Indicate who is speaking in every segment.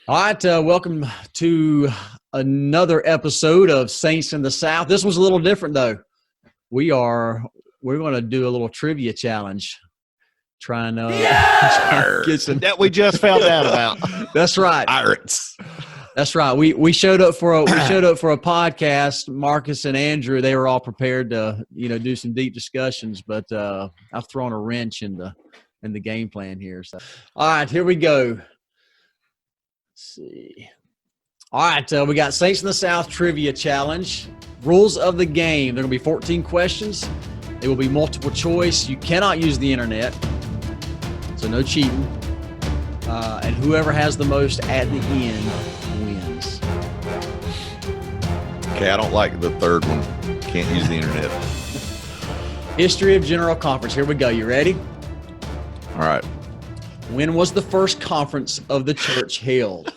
Speaker 1: All right, welcome to another episode of Saints in the South. This was a little different, though. We're going to do a little trivia challenge. Trying to get some
Speaker 2: that we just found out about.
Speaker 1: That's right,
Speaker 3: Pirates.
Speaker 1: That's right. We showed up for a podcast. Marcus and Andrew, they were all prepared to do some deep discussions, but I've thrown a wrench in the game plan here. So, all right, here we go. See. All right, we got Saints in the South Trivia Challenge. Rules of the game. There are going to be 14 questions. They will be multiple choice. You cannot use the internet, so no cheating. And whoever has the most at the end wins.
Speaker 3: Okay, I don't like the third one. Can't use the internet.
Speaker 1: History of General Conference. Here we go. You ready?
Speaker 3: All right.
Speaker 1: When was the first conference of the church held?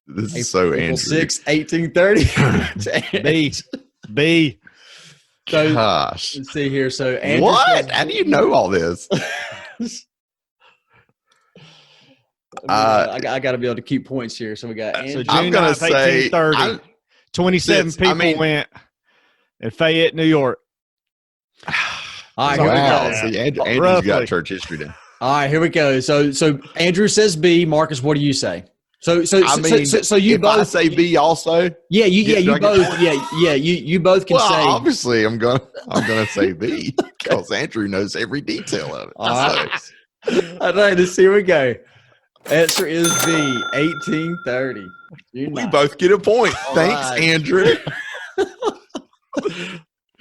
Speaker 3: This is so
Speaker 1: April
Speaker 3: Andrew.
Speaker 1: 6, 1830.
Speaker 2: B.
Speaker 1: So,
Speaker 3: Gosh.
Speaker 1: let's see here. So Andrew
Speaker 3: What? How do you know all this?
Speaker 1: I got to be able to keep points here. So we got Andrew.
Speaker 2: So
Speaker 3: I'm
Speaker 2: June
Speaker 3: gonna
Speaker 2: 9th,
Speaker 3: say
Speaker 2: 1830. 27 people went in Fayette, New York.
Speaker 1: All right, here we
Speaker 3: Wow.
Speaker 1: go.
Speaker 3: See, Andrew's
Speaker 2: Roughly.
Speaker 3: got church history down.
Speaker 1: All right, here we go. So Andrew says B. Marcus, what do you say? So you
Speaker 3: if
Speaker 1: both
Speaker 3: I say B also.
Speaker 1: Yeah, you
Speaker 3: do I get
Speaker 1: both
Speaker 3: points?
Speaker 1: you both can
Speaker 3: Well,
Speaker 1: say.
Speaker 3: obviously, I'm gonna say B because Andrew knows every detail of it.
Speaker 1: All right. All right, let's see. Here we go. Answer is B. 1830.
Speaker 3: We both get a point.
Speaker 1: All
Speaker 3: Thanks,
Speaker 1: right.
Speaker 3: Andrew.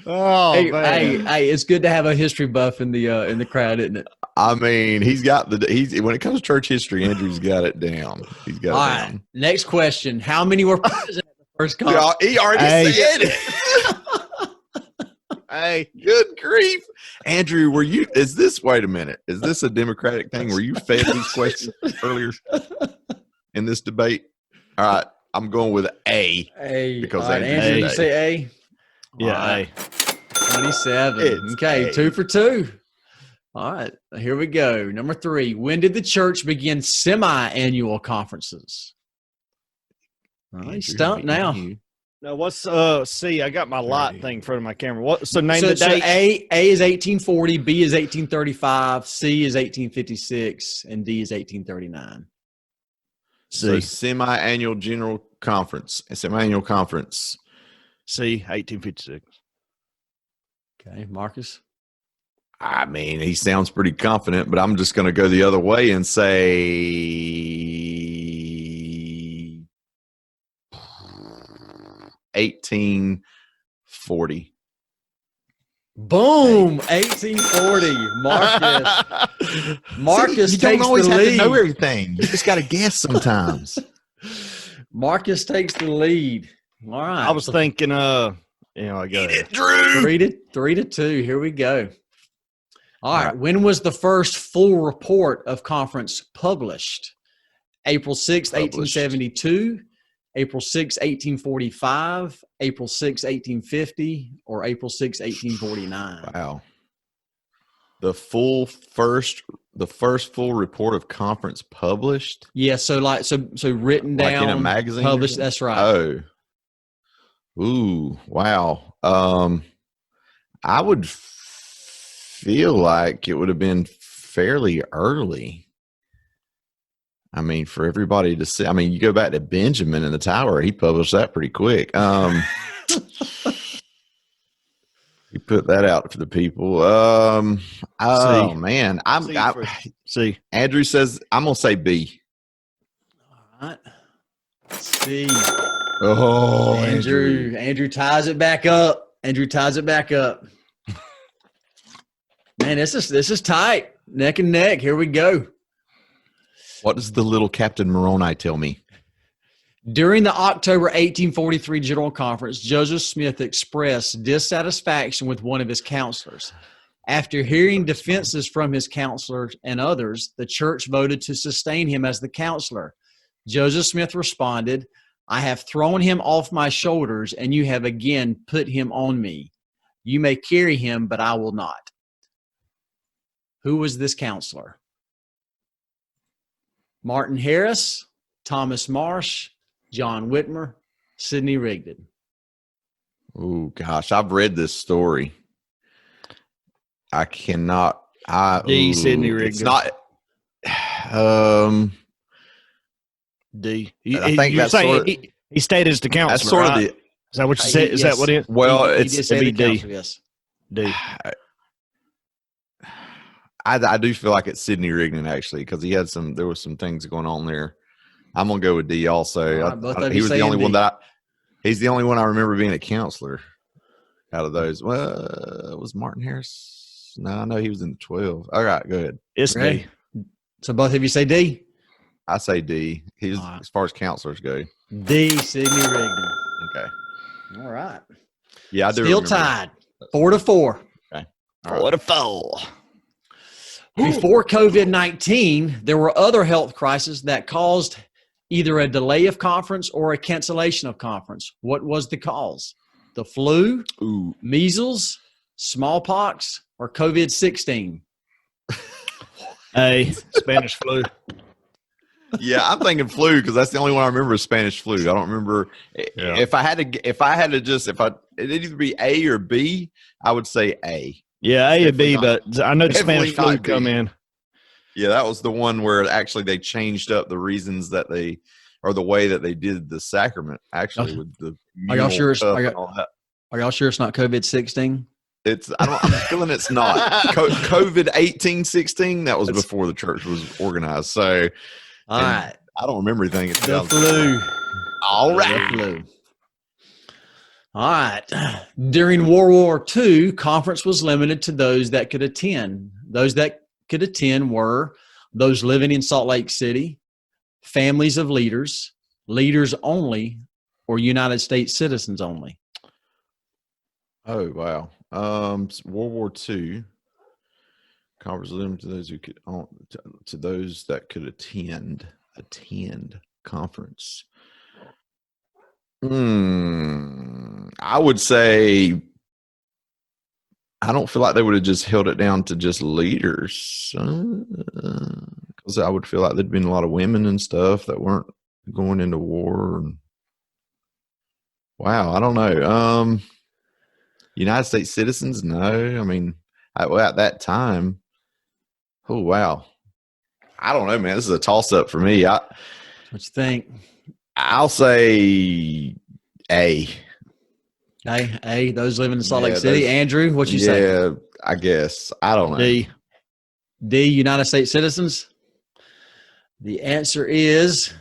Speaker 2: Oh, man.
Speaker 1: Hey, it's good to have a history buff in the crowd, isn't it?
Speaker 3: I mean, when it comes to church history, Andrew's got it down. He's got
Speaker 1: All
Speaker 3: it
Speaker 1: right.
Speaker 3: down.
Speaker 1: Next question. How many were present at the first conference?
Speaker 3: Yeah, he already
Speaker 2: Hey.
Speaker 3: said it.
Speaker 2: Hey,
Speaker 3: Good grief. Andrew, wait a minute. Is this a Democratic thing? Were you fed these questions earlier in this debate? All right. I'm going with A.
Speaker 1: A.
Speaker 3: Because
Speaker 1: all right,
Speaker 3: Andrew
Speaker 1: Andrew, you
Speaker 3: said
Speaker 1: say A?
Speaker 2: yeah,
Speaker 1: All right.
Speaker 2: hey.
Speaker 1: 27.
Speaker 3: It's
Speaker 1: Okay,
Speaker 3: A.
Speaker 1: 2 for 2. All right, here we go. Number 3. When did the church begin semi-annual conferences? All right,
Speaker 3: Andrew,
Speaker 1: stumped now.
Speaker 2: Now, what's C? I got my light thing in front of my camera. What? So name
Speaker 1: So
Speaker 2: the date.
Speaker 1: A is 1840, B is 1835, C is 1856, and D is 1839.
Speaker 3: So semi-annual general conference. Semi-annual conference.
Speaker 2: C, 1856.
Speaker 1: Okay, Marcus.
Speaker 3: I mean, he sounds pretty confident, but I'm just going to go the other way and say 1840.
Speaker 1: Boom, 1840. Marcus
Speaker 3: See, you don't
Speaker 1: takes
Speaker 3: always
Speaker 1: the
Speaker 3: have to
Speaker 1: lead.
Speaker 3: know everything. You just got to guess sometimes.
Speaker 1: Marcus takes the lead. All right.
Speaker 2: I was thinking, I got it.
Speaker 3: Drew.
Speaker 1: 3-2. Here we go. All right. When was the first full report of conference published? April 6, 1872, April 6, 1845, April 6, 1850, or April 6, 1849.
Speaker 3: Wow. The first full report of conference published.
Speaker 1: Yeah, so written down,
Speaker 3: Like in a magazine or
Speaker 1: published.
Speaker 3: something?
Speaker 1: That's right.
Speaker 3: Oh. Ooh, wow. I would feel like it would have been fairly early. I mean, for everybody to see. I mean, you go back to Benjamin in the Tower, he published that pretty quick. He put that out for the people. Oh man.
Speaker 2: C.
Speaker 3: Andrew says I'm gonna say B.
Speaker 1: All right. C.
Speaker 3: Oh,
Speaker 1: Andrew ties it back up. Man, this is tight. Neck and neck. Here we go.
Speaker 3: What does the little Captain Moroni tell me?
Speaker 1: During the October 1843 General Conference, Joseph Smith expressed dissatisfaction with one of his counselors. After hearing defenses from his counselors and others, the church voted to sustain him as the counselor. Joseph Smith responded, "I have thrown him off my shoulders, and you have again put him on me. You may carry him, but I will not." Who was this counselor? Martin Harris, Thomas Marsh, John Whitmer, Sidney Rigdon.
Speaker 3: Oh gosh, I've read this story. I cannot.
Speaker 2: Sidney Rigdon.
Speaker 3: It's not.
Speaker 2: D.
Speaker 3: I think
Speaker 2: You're
Speaker 3: that's
Speaker 2: saying
Speaker 3: sort of,
Speaker 2: he stayed as the counselor.
Speaker 3: that's sort
Speaker 2: right?
Speaker 3: of the.
Speaker 2: Is that what you said? Is that what it is?
Speaker 3: Well,
Speaker 1: He
Speaker 3: it's
Speaker 1: did say the
Speaker 2: D.
Speaker 1: counselor, yes.
Speaker 2: D.
Speaker 3: I do feel like it's Sidney Rigdon actually because there was some things going on there. I'm gonna go with D also.
Speaker 1: All right, both of
Speaker 3: He
Speaker 1: you
Speaker 3: was the
Speaker 1: saying
Speaker 3: only one
Speaker 1: D.
Speaker 3: he's the only one I remember being a counselor out of those. Well, was Martin Harris? No, I know he was in the 12. All right, go ahead.
Speaker 2: It's
Speaker 1: Ready?
Speaker 2: D.
Speaker 1: So both of you say D.
Speaker 3: I say D. He's
Speaker 1: All right.
Speaker 3: as far as counselors go.
Speaker 1: D. Sidney Rigdon.
Speaker 3: Okay.
Speaker 1: All right.
Speaker 3: Yeah, I do.
Speaker 1: Still
Speaker 3: remember.
Speaker 1: tied. 4-4.
Speaker 3: All right.
Speaker 2: 4-4.
Speaker 1: Before COVID-19, there were other health crises that caused either a delay of conference or a cancellation of conference. What was the cause? The flu,
Speaker 3: Ooh.
Speaker 1: measles, smallpox, or COVID-16?
Speaker 2: A. Spanish flu.
Speaker 3: Yeah, I'm thinking flu because that's the only one I remember is Spanish flu. I don't remember if I had it'd either be A or B. I would say A.
Speaker 2: Yeah, A and B,
Speaker 3: Definitely
Speaker 2: but I know the
Speaker 3: definitely
Speaker 2: Spanish flu
Speaker 3: not B.
Speaker 2: come in.
Speaker 3: Yeah, that was the one where actually they changed up the reasons that they or the way that they did the sacrament. Actually, with the
Speaker 1: Are y'all sure?
Speaker 3: cup and all that.
Speaker 1: Are y'all sure it's not COVID-16?
Speaker 3: I'm feeling it's not COVID 1816. That was before the church was organized. So,
Speaker 1: All right.
Speaker 3: I don't remember anything.
Speaker 1: The flu.
Speaker 3: All
Speaker 1: The
Speaker 3: right.
Speaker 1: flu. All right. During World War II, conference was limited to those that could attend. Those that could attend were those living in Salt Lake City, families of leaders, leaders only, or United States citizens only.
Speaker 3: Oh wow. World War II. Conference limited to those who could to those that could attend conference. I would say I don't feel like they would have just held it down to just leaders, because I would feel like there'd been a lot of women and stuff that weren't going into war. Wow, I don't know. United States citizens? No, I mean, at that time. Oh wow, I don't know, man. This is a toss-up for me.
Speaker 1: What you think?
Speaker 3: I'll say A.
Speaker 1: A. Those living in Salt Lake
Speaker 3: Yeah,
Speaker 1: City.
Speaker 3: those-
Speaker 1: Andrew, what you say?
Speaker 3: Yeah, I guess. I don't know.
Speaker 2: D.
Speaker 1: D. United States citizens. The answer is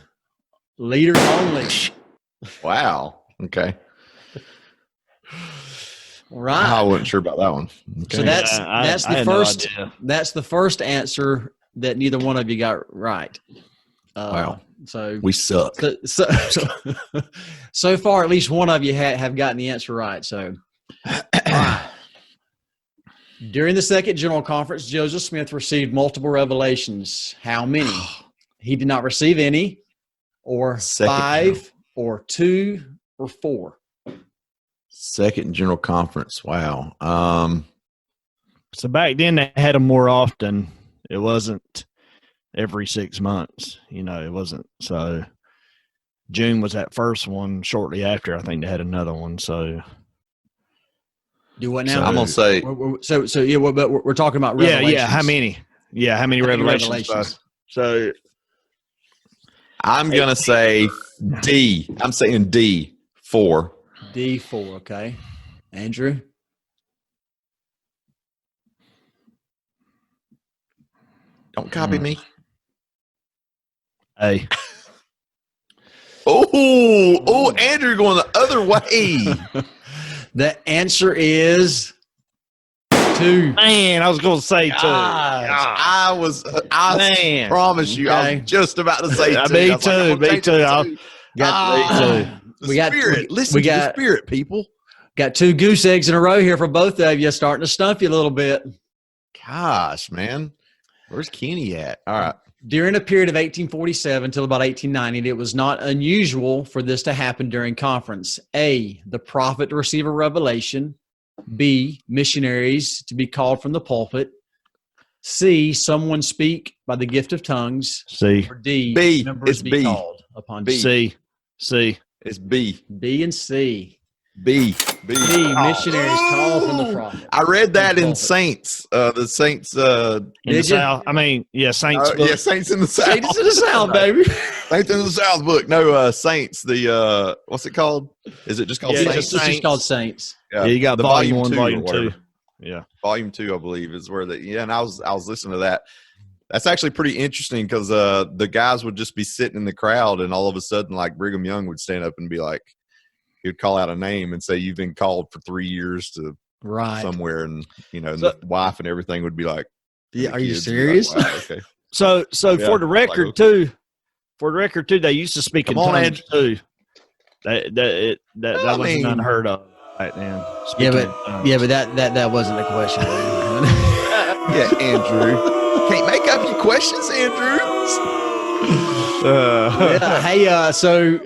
Speaker 1: leaders only.
Speaker 3: Wow. Okay.
Speaker 1: All right.
Speaker 3: I wasn't sure about that one. Okay.
Speaker 1: So that's
Speaker 2: I
Speaker 1: the
Speaker 2: had no
Speaker 1: first.
Speaker 2: idea.
Speaker 1: That's the first answer that neither one of you got right.
Speaker 3: Wow.
Speaker 1: So
Speaker 3: We suck.
Speaker 1: so far, at least one of you have gotten the answer right. So, all right. During the Second General Conference, Joseph Smith received multiple revelations. How many? He did not receive any, or
Speaker 3: Second
Speaker 1: 5, or 2, or 4.
Speaker 3: Second General Conference. Wow.
Speaker 2: So back then they had them more often. It wasn't every 6 months. It wasn't. So June was that first one. Shortly after, I think they had another one. So
Speaker 1: Do what
Speaker 3: So
Speaker 1: now?
Speaker 3: I'm gonna say
Speaker 1: So yeah, but we're talking about revelations.
Speaker 2: yeah. How many? Yeah, how many revelations? So
Speaker 3: I'm gonna say D. I'm saying D. 4.
Speaker 1: D4. Okay, Andrew.
Speaker 3: Don't copy me.
Speaker 2: A.
Speaker 3: Oh, Andrew going the other way.
Speaker 1: The answer is 2.
Speaker 2: Man, I was going to say 2.
Speaker 3: I
Speaker 2: Man.
Speaker 3: promise you, I
Speaker 1: Okay.
Speaker 3: was just about to say 2.
Speaker 2: Me
Speaker 3: I was like, I'm
Speaker 2: too,
Speaker 3: gonna
Speaker 2: me
Speaker 3: change
Speaker 2: too.
Speaker 3: it to
Speaker 2: I'll-
Speaker 3: 2.
Speaker 1: We got
Speaker 3: Spirit. Listen
Speaker 1: we
Speaker 3: to the
Speaker 1: got-
Speaker 3: spirit, people.
Speaker 1: Got 2 goose eggs in a row here for both of you, starting to stump you a little bit.
Speaker 3: Gosh, man. Where's Kenny at? All right.
Speaker 1: During a period of 1847 until about 1890, it was not unusual for this to happen during conference. A, the prophet to receive a revelation. B, missionaries to be called from the pulpit. C, someone speak by the gift of tongues.
Speaker 2: C.
Speaker 1: Or D,
Speaker 3: B.
Speaker 1: members
Speaker 3: It's
Speaker 1: be
Speaker 3: B.
Speaker 1: called. upon
Speaker 3: B.
Speaker 2: C.
Speaker 3: It's B.
Speaker 1: B and C.
Speaker 3: B.
Speaker 1: B, missionaries call from the prophet.
Speaker 3: I read that in
Speaker 1: Prophet.
Speaker 3: Saints. The Saints.
Speaker 2: In the
Speaker 1: Did you?
Speaker 2: South. I mean, yeah, Saints. book.
Speaker 3: Yeah, Saints in the South.
Speaker 1: Saints in the South, baby.
Speaker 3: Saints in the South book. No, Saints. The what's it called? Is it just called
Speaker 2: Yeah,
Speaker 1: It's
Speaker 3: Saints?
Speaker 1: just
Speaker 2: Saints.
Speaker 1: called Saints.
Speaker 2: Yeah, you got
Speaker 3: the
Speaker 2: volume 1,
Speaker 3: or
Speaker 2: volume 2.
Speaker 3: whatever.
Speaker 2: Yeah.
Speaker 3: Volume 2, I believe, is where the and I was listening to that. That's actually pretty interesting because the guys would just be sitting in the crowd, and all of a sudden, like Brigham Young would stand up and be like, he would call out a name and say, "You've been called for 3 years to
Speaker 1: Right.
Speaker 3: somewhere," and and
Speaker 2: So-
Speaker 3: the wife and everything would be like,
Speaker 1: Yeah,
Speaker 3: the
Speaker 1: are you
Speaker 3: kids would be like,
Speaker 1: serious?
Speaker 3: "Wow, okay.
Speaker 2: So
Speaker 3: Yeah,
Speaker 2: for the record
Speaker 3: like,
Speaker 2: too, they used to speak in
Speaker 3: Come on,
Speaker 2: tongues too. That
Speaker 3: I
Speaker 2: wasn't
Speaker 3: mean-
Speaker 2: unheard of right then.
Speaker 1: Yeah,
Speaker 2: speaking
Speaker 1: but
Speaker 2: in tongues.
Speaker 1: yeah, but that wasn't the question.
Speaker 3: Yeah, Andrew. Can't make up your questions, Andrew."
Speaker 1: Yeah, hey, so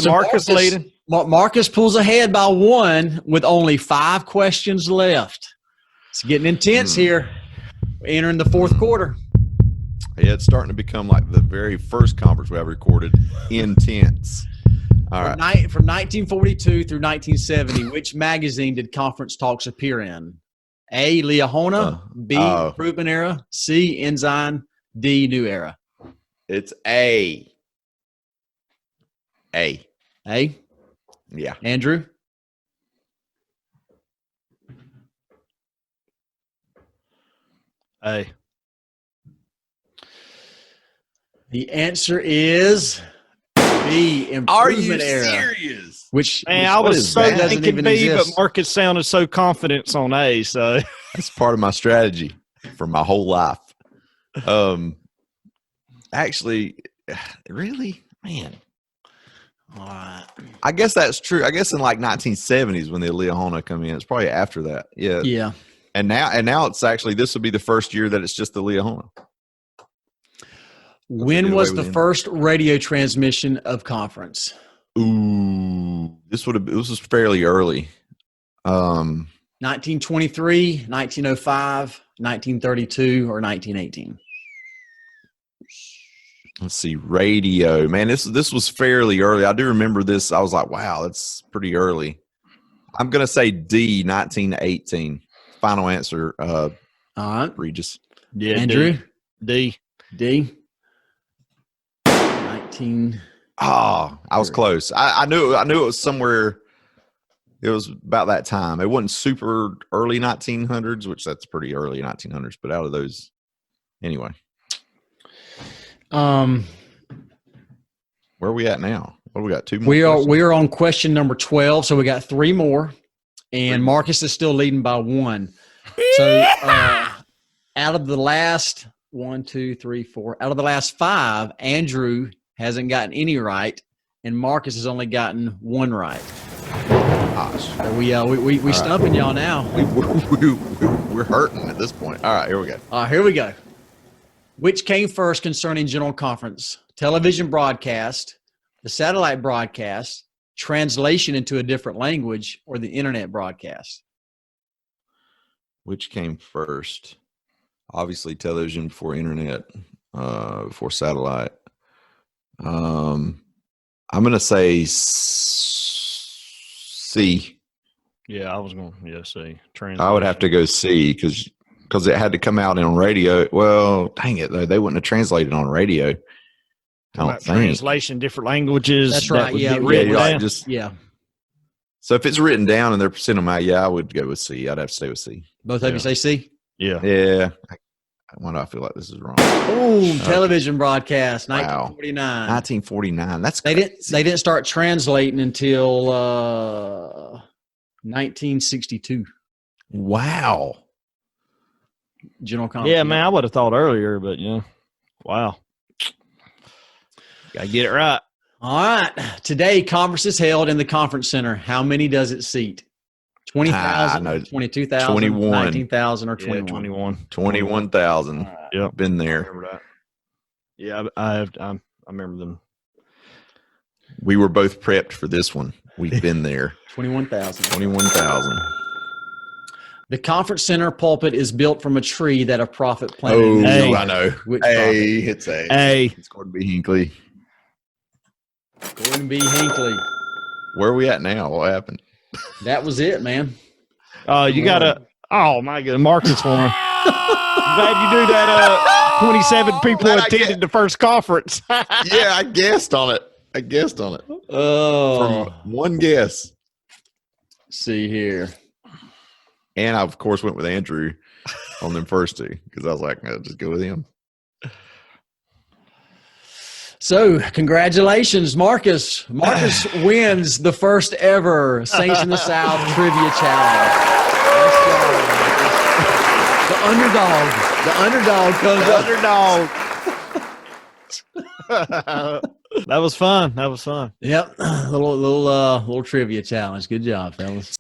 Speaker 2: Marcus leading.
Speaker 1: Marcus pulls ahead by 1 with only 5 questions left. It's getting intense here. We're entering the 4th quarter.
Speaker 3: Yeah, it's starting to become like the very first conference we have recorded. Intense. All right.
Speaker 1: From 1942 through 1970, which magazine did Conference Talks appear in? A, Liahona, B,
Speaker 3: oh.
Speaker 1: Improvement Era, C, Ensign, D, New Era.
Speaker 3: It's A. A.
Speaker 1: A,
Speaker 3: Yeah.
Speaker 1: Andrew?
Speaker 2: Hey,
Speaker 1: The answer is B,
Speaker 3: Are you
Speaker 1: Improvement Era.
Speaker 3: serious?
Speaker 1: Which
Speaker 2: man, I
Speaker 3: what
Speaker 2: was
Speaker 3: is
Speaker 2: so
Speaker 3: that?
Speaker 1: Doesn't
Speaker 2: thinking
Speaker 1: even
Speaker 2: B, but
Speaker 1: exist.
Speaker 2: Marcus sounded so confident on A. So
Speaker 3: That's part of my strategy for my whole life. Actually, really, man.
Speaker 1: All right.
Speaker 3: I guess that's true. I guess in like 1970s when the Liahona come in, it's probably after that. Yeah.
Speaker 1: Yeah.
Speaker 3: And now it's actually this will be the first year that it's just the Liahona.
Speaker 1: When
Speaker 3: did
Speaker 1: was
Speaker 3: away
Speaker 1: the
Speaker 3: with it.
Speaker 1: first radio transmission of conference?
Speaker 3: Ooh, this was fairly early.
Speaker 1: 1923, 1905, 1932, or 1918?
Speaker 3: Let's see, radio. Man, this was fairly early. I do remember this. I was like, wow, that's pretty early. I'm gonna say D, 1918. Final answer,
Speaker 1: All right.
Speaker 3: Regis.
Speaker 2: yeah,
Speaker 1: Andrew?
Speaker 2: D.
Speaker 1: D. 19.
Speaker 3: Oh, I was close. I knew it was somewhere. It was about that time. It wasn't super early 1900s, which that's pretty early 1900s. But out of those, anyway, where are we at now? What do we got? 2 more.
Speaker 1: We
Speaker 3: questions?
Speaker 1: are on question number 12, so we got 3 more, and Marcus is still leading by 1. So out of the last 1, 2, 3, 4, out of the last 5, Andrew hasn't gotten any right, and Marcus has only gotten 1 right.
Speaker 3: Gosh.
Speaker 1: So we stumping y'all now.
Speaker 3: We're hurting at this point. All right, here we go.
Speaker 1: All right, here we go. Which came first concerning General Conference? Television broadcast, the satellite broadcast, translation into a different language, or the internet broadcast?
Speaker 3: Which came first? Obviously, television before internet, before satellite. I'm gonna say C.
Speaker 2: Yeah, I was going to C.
Speaker 3: I would have to go C because it had to come out on radio. Well, dang it, though. They wouldn't have translated on radio. I don't think.
Speaker 2: Translation, different languages.
Speaker 1: That's
Speaker 2: that
Speaker 1: right,
Speaker 2: would
Speaker 1: yeah,
Speaker 2: be
Speaker 1: yeah,
Speaker 2: written
Speaker 3: you're right,
Speaker 2: down.
Speaker 3: just
Speaker 1: Yeah.
Speaker 3: so if it's written down and they're sending them out, yeah, I would go with C. I'd have to stay with C.
Speaker 1: Both of you say C?
Speaker 2: Yeah.
Speaker 3: Yeah. Why do I feel like this is wrong?
Speaker 1: Boom, television broadcast,
Speaker 3: Wow.
Speaker 1: 1949.
Speaker 3: 1949. That's
Speaker 1: They
Speaker 3: crazy.
Speaker 1: didn't start translating until 1962.
Speaker 3: Wow.
Speaker 1: General Conference.
Speaker 2: Yeah, man, I would have thought earlier, but yeah. Wow. Gotta get it right.
Speaker 1: All right. Today, conference is held in the conference center. How many does it seat? 20,000,
Speaker 3: no.
Speaker 1: 22,000,
Speaker 3: 21.
Speaker 1: 19,000, or
Speaker 2: Yeah,
Speaker 1: 21?
Speaker 2: 21.
Speaker 3: 21,000.
Speaker 2: Yep.
Speaker 3: Been
Speaker 2: I
Speaker 3: there.
Speaker 2: remember that. Yeah, I remember them.
Speaker 3: We were both prepped for this one. We've been there.
Speaker 1: 21,000.
Speaker 3: 21,000.
Speaker 1: The conference center pulpit is built from a tree that a prophet planted.
Speaker 3: Oh,
Speaker 1: in the
Speaker 2: Hey.
Speaker 1: yard.
Speaker 3: I know.
Speaker 1: Which
Speaker 3: Hey, it's A.
Speaker 2: A.
Speaker 3: It's going to be Hinkley.
Speaker 1: Gordon B. Hinckley.
Speaker 3: Where are we at now? What happened?
Speaker 1: That was it, man.
Speaker 2: You got to. Oh my goodness, Marcus won. Glad you do that. 27 people
Speaker 3: Glad I
Speaker 2: attended the first conference.
Speaker 3: Yeah, I guessed on it.
Speaker 1: Oh,
Speaker 3: From one guess.
Speaker 1: see here.
Speaker 3: And I, of course, went with Andrew on them first two because I was like, no, just go with him.
Speaker 1: So, congratulations, Marcus. Marcus wins the first ever Saints in the South Trivia Challenge. Nice job, Marcus. The underdog comes up.
Speaker 2: That was fun.
Speaker 1: Yep, little trivia challenge. Good job, fellas.